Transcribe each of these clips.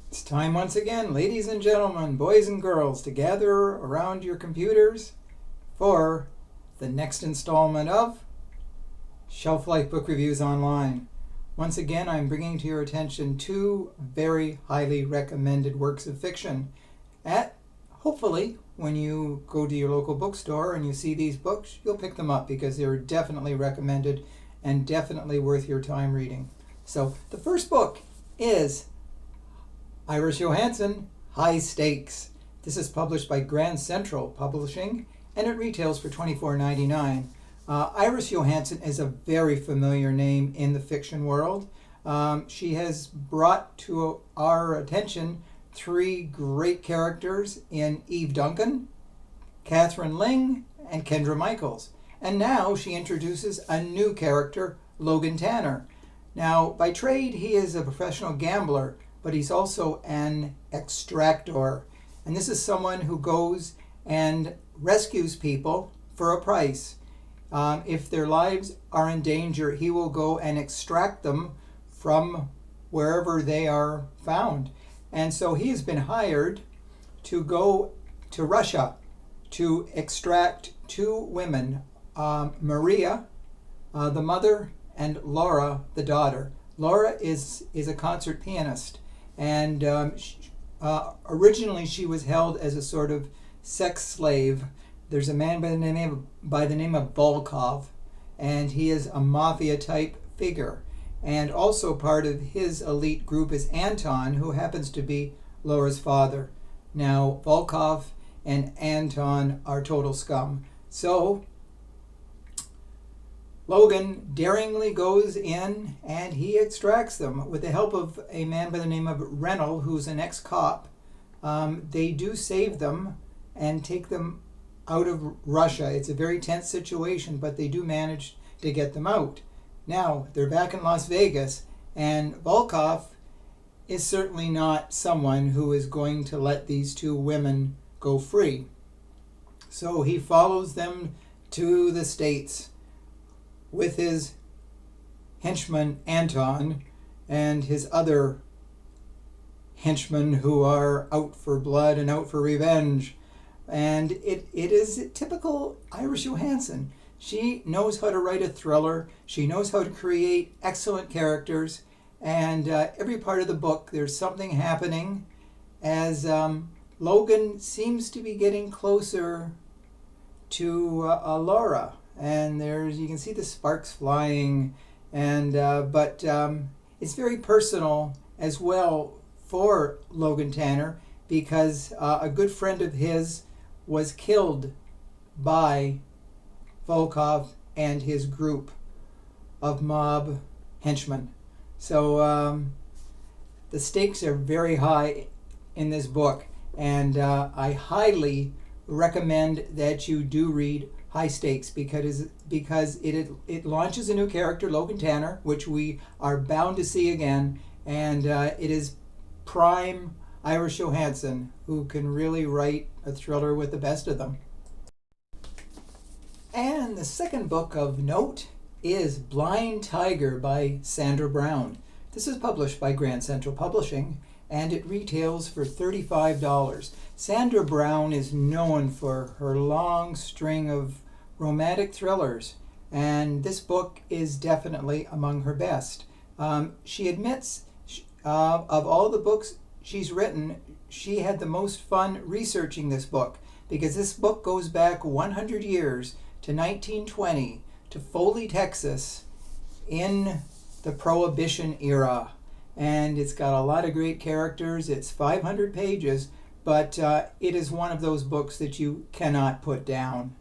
It's time once again, ladies and gentlemen, boys and girls, to gather around your computers for the next installment of Shelf Life Book Reviews Online. Once again, I'm bringing to your attention two very highly recommended works of fiction. Hopefully, when you go to your local bookstore and you see these books, you'll pick them up because they're definitely recommended and definitely worth your time reading. So, the first book is Iris Johansen, High Stakes. This is published by Grand Central Publishing, and it retails for $24.99. Iris Johansen is a very familiar name in the fiction world. She has brought to our attention three great characters in Eve Duncan, Catherine Ling, and Kendra Michaels. And now she introduces a new character, Logan Tanner. Now, by trade, he is a professional gambler, but he's also an extractor. And this is someone who goes and rescues people for a price. If their lives are in danger, he will go and extract them from wherever they are found. And so he has been hired to go to Russia to extract two women, Maria, the mother, and Laura, the daughter. Laura is a concert pianist, and originally she was held as a sort of sex slave. There's a man by the name of Volkov, and he is a mafia type figure. And also part of his elite group is Anton, who happens to be Laura's father. Now, Volkov and Anton are total scum. So, Logan daringly goes in and he extracts them with the help of a man by the name of Rennell, who's an ex-cop. They do save them and take them out of Russia. It's a very tense situation, but they do manage to get them out. Now, they're back in Las Vegas, and Volkov is certainly not someone who is going to let these two women go free. So he follows them to the States with his henchman Anton and his other henchmen who are out for blood and out for revenge. And it is typical Iris Johansen. She knows how to write a thriller. She knows how to create excellent characters. And every part of the book, there's something happening as Logan seems to be getting closer to Laura. And you can see the sparks flying. And but it's very personal as well for Logan Tanner, because a good friend of his was killed by Volkov and his group of mob henchmen. So the stakes are very high in this book, and I highly recommend that you do read High Stakes because it launches a new character, Logan Tanner, which we are bound to see again, and it is prime Iris Johansen, who can really write a thriller with the best of them. And the second book of note is Blind Tiger by Sandra Brown. This is published by Grand Central Publishing, and it retails for $35. Sandra Brown is known for her long string of romantic thrillers, and this book is definitely among her best. She admits of all the books she's written, she had the most fun researching this book, because this book goes back 100 years to 1920 to Foley, Texas, in the Prohibition era. And it's got a lot of great characters. It's 500 pages, but it is one of those books that you cannot put down.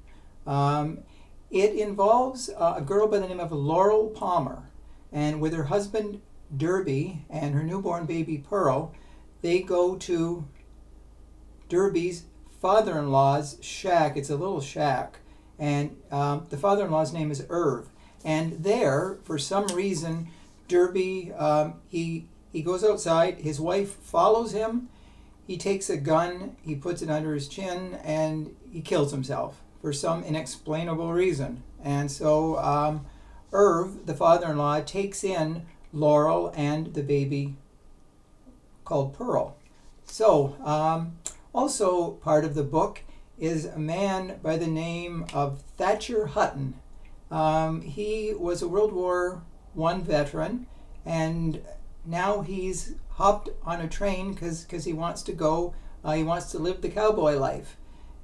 It involves a girl by the name of Laurel Palmer, and with her husband Derby and her newborn baby Pearl, they go to Derby's father-in-law's shack. It's a little shack, and the father-in-law's name is Irv. And there, for some reason, Derby, he goes outside. His wife follows him. He takes a gun, he puts it under his chin, and he kills himself for some inexplainable reason. And so Irv, the father-in-law, takes in Laurel and the baby called Pearl. So, also part of the book is a man by the name of Thatcher Hutton. He was a World War I veteran, and now he's hopped on a train because he wants to go, he wants to live the cowboy life.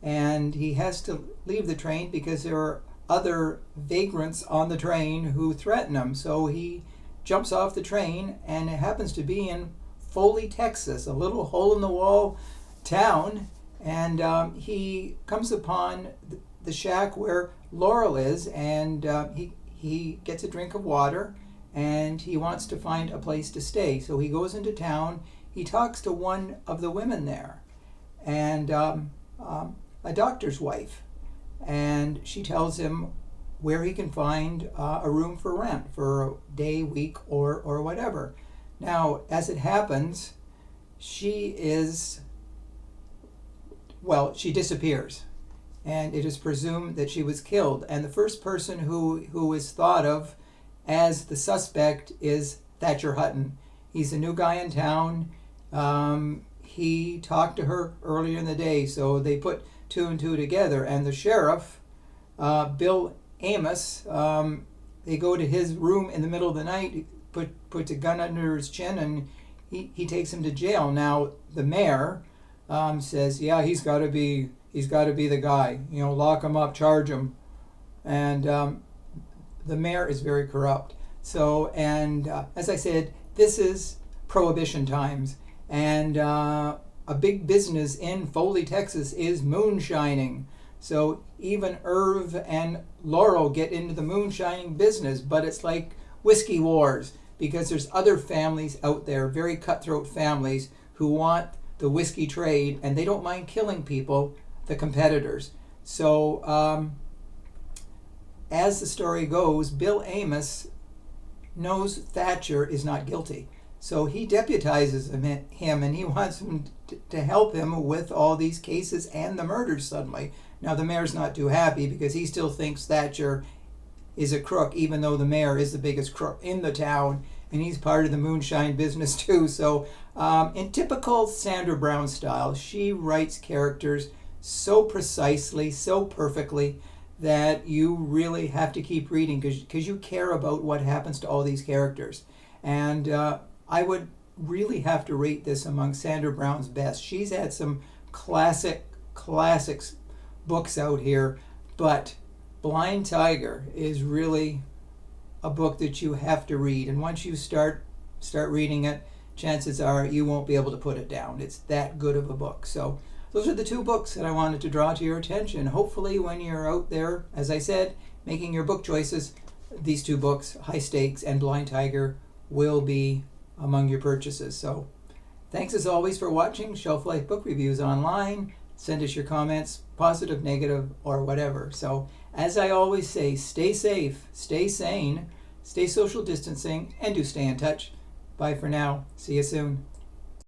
And he has to leave the train because there are other vagrants on the train who threaten him. So he jumps off the train, and it happens to be in Foley, Texas, a little hole-in-the-wall town. And he comes upon the shack where Laurel is, and he gets a drink of water, and he wants to find a place to stay. So he goes into town. He talks to one of the women there, and a doctor's wife, and she tells him where he can find a room for rent for a day, week, or whatever. Now, as it happens, she disappears, and it is presumed that she was killed. And the first person who is thought of as the suspect is Thatcher Hutton. He's a new guy in town. He talked to her earlier in the day, so they put two and two together. And the sheriff, Bill Amos, they go to his room in the middle of the night, puts a gun under his chin, and he takes him to jail. Now the mayor says, yeah, he's got to be the guy. Lock him up, charge him. And the mayor is very corrupt. So, and as I said, this is Prohibition times, and a big business in Foley, Texas is moonshining. So even Irv and Laurel get into the moonshining business, but it's like whiskey wars, because there's other families out there, very cutthroat families, who want the whiskey trade, and they don't mind killing people, the competitors. So as the story goes, Bill Amos knows Thatcher is not guilty. So he deputizes him, and he wants him to help him with all these cases and the murders suddenly. Now the mayor's not too happy because he still thinks Thatcher is a crook, even though the mayor is the biggest crook in the town, and he's part of the moonshine business too. So in typical Sandra Brown style, she writes characters so precisely, so perfectly, that you really have to keep reading because you care about what happens to all these characters. And I would really have to rate this among Sandra Brown's best. She's had some classics books out here, but Blind Tiger is really a book that you have to read. And once you start reading it, chances are you won't be able to put it down. It's that good of a book. So those are the two books that I wanted to draw to your attention. Hopefully when you're out there, as I said, making your book choices, these two books, High Stakes and Blind Tiger, will be among your purchases. So thanks as always for watching Shelf Life Book Reviews online. Send us your comments, positive, negative, or whatever. So as I always say, stay safe, stay sane, stay social distancing, and do stay in touch. Bye for now. See you soon.